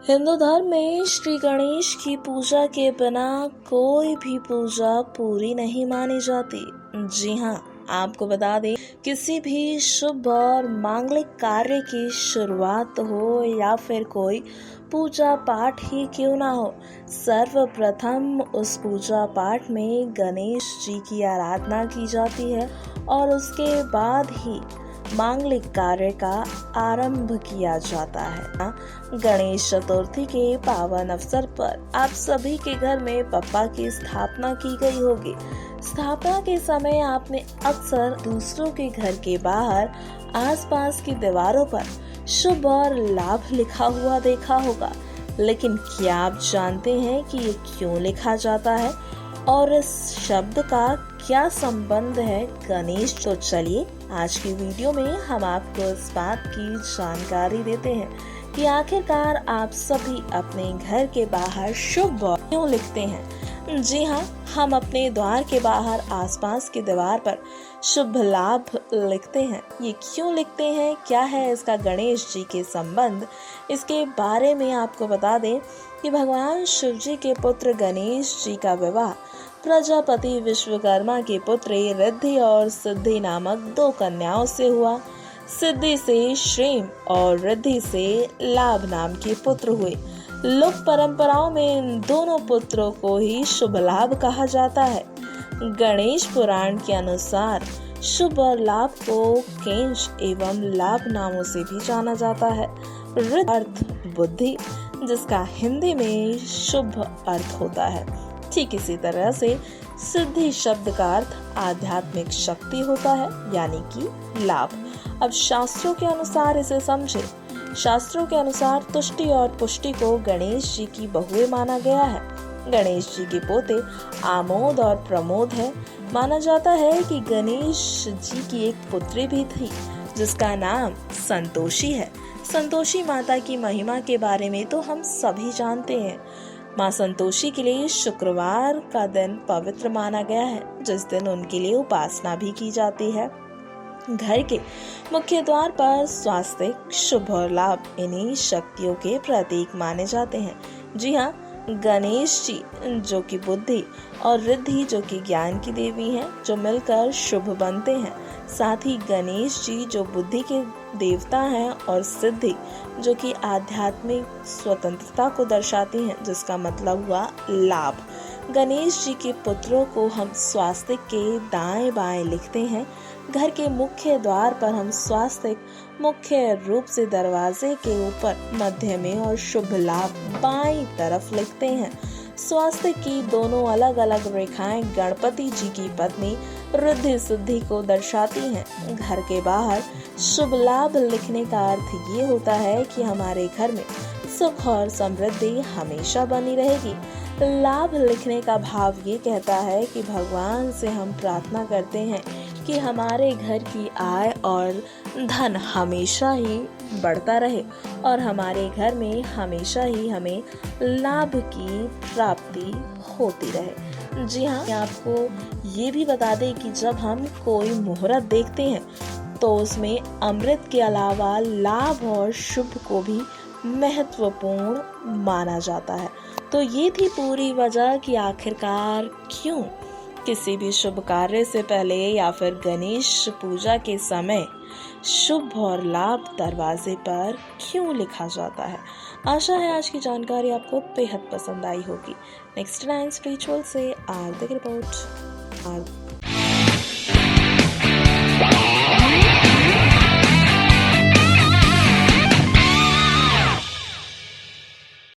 हिंदू धर्म में श्री गणेश की पूजा के बिना कोई भी पूजा पूरी नहीं मानी जाती। जी हाँ, आपको बता दें, किसी भी शुभ और मांगलिक कार्य की शुरुआत हो या फिर कोई पूजा पाठ ही क्यों ना हो, सर्वप्रथम उस पूजा पाठ में गणेश जी की आराधना की जाती है और उसके बाद ही मांगलिक कार्य का आरंभ किया जाता है। गणेश चतुर्थी के पावन अवसर पर आप सभी के घर में बप्पा की स्थापना की गई होगी। स्थापना के समय आपने अक्सर दूसरों के घर के बाहर आसपास की दीवारों पर शुभ और लाभ लिखा हुआ देखा होगा, लेकिन क्या आप जानते हैं कि ये क्यों लिखा जाता है और इस शब्द का क्या संबंध है गणेश? तो चलिए आज की वीडियो में हम आपको इस बात की जानकारी देते हैं कि आखिरकार आप सभी अपने घर के बाहर शुभ क्यों लिखते हैं। जी हाँ, हम अपने द्वार के बाहर आसपास की दीवार पर शुभ लाभ लिखते हैं। ये क्यों लिखते हैं, क्या है इसका गणेश जी के संबंध, इसके बारे में आपको बता दें कि भगवान शिव जी के पुत्र गणेश जी का विवाह प्रजापति विश्वकर्मा के पुत्र रिद्धि और सिद्धि नामक दो कन्याओं से हुआ। सिद्धि से श्रेम और रिद्धि से लाभ नाम के पुत्र हुए। लोक परंपराओं में इन दोनों पुत्रों को ही शुभ लाभ कहा जाता है। गणेश पुराण के अनुसार शुभ और लाभ को केंज एवं लाभ नामों से भी जाना जाता है। रिद्धि अर्थ बुद्धि, जिसका हिंदी में शुभ अर्थ होता है। ठीक इसी तरह से सिद्धि शब्द का अर्थ आध्यात्मिक शक्ति होता है, यानी कि लाभ। अब शास्त्रों के अनुसार इसे समझे। शास्त्रों के अनुसार तुष्टि और पुष्टि को गणेश जी की बहुएं माना गया है। गणेश जी के पोते आमोद और प्रमोद है। माना जाता है कि गणेश जी की एक पुत्री भी थी जिसका नाम संतोषी है। संतोषी माता की महिमा के बारे में तो हम सभी जानते हैं। माँ संतोषी के लिए शुक्रवार का दिन पवित्र माना गया है, जिस दिन उनके लिए उपासना भी की जाती है। घर के मुख्य द्वार पर स्वास्थ्य, शुभ और लाभ इन्हीं शक्तियों के प्रतीक माने जाते हैं। जी हाँ, गणेश जी जो कि बुद्धि और रिद्धि जो कि ज्ञान की देवी हैं, जो मिलकर शुभ बनते हैं। साथ ही गणेश जी जो बुद्धि के देवता हैं और सिद्धि जो कि आध्यात्मिक स्वतंत्रता को दर्शाती हैं, जिसका मतलब हुआ लाभ। गणेश जी के पुत्रों को हम स्वास्थ्य के दाएं बाएं लिखते हैं। घर के मुख्य द्वार पर हम स्वास्थ्य मुख्य रूप से दरवाजे के ऊपर मध्य में और शुभ लाभ बाईं तरफ लिखते हैं। स्वास्थ्य की दोनों अलग अलग रेखाएं गणपति जी की पत्नी रिद्धि सिद्धि को दर्शाती हैं। घर के बाहर शुभ लाभ लिखने का अर्थ ये होता है कि हमारे घर में सुख और समृद्धि हमेशा बनी रहेगी। लाभ लिखने का भाव ये कहता है कि भगवान से हम प्रार्थना करते हैं कि हमारे घर की आय और धन हमेशा ही बढ़ता रहे और हमारे घर में हमेशा ही हमें लाभ की प्राप्ति होती रहे। जी हाँ, आपको ये भी बता दें कि जब हम कोई मुहूर्त देखते हैं तो उसमें अमृत के अलावा लाभ और शुभ को भी महत्वपूर्ण माना जाता है। तो ये थी पूरी वजह कि आखिरकार क्यों किसी भी शुभ कार्य से पहले या फिर गणेश पूजा के समय शुभ और लाभ दरवाजे पर क्यों लिखा जाता है। आशा है आज की जानकारी आपको बेहद पसंद आई होगी। नेक्स्ट 9 स्पिरिचुअल से आरती रिपोर्ट।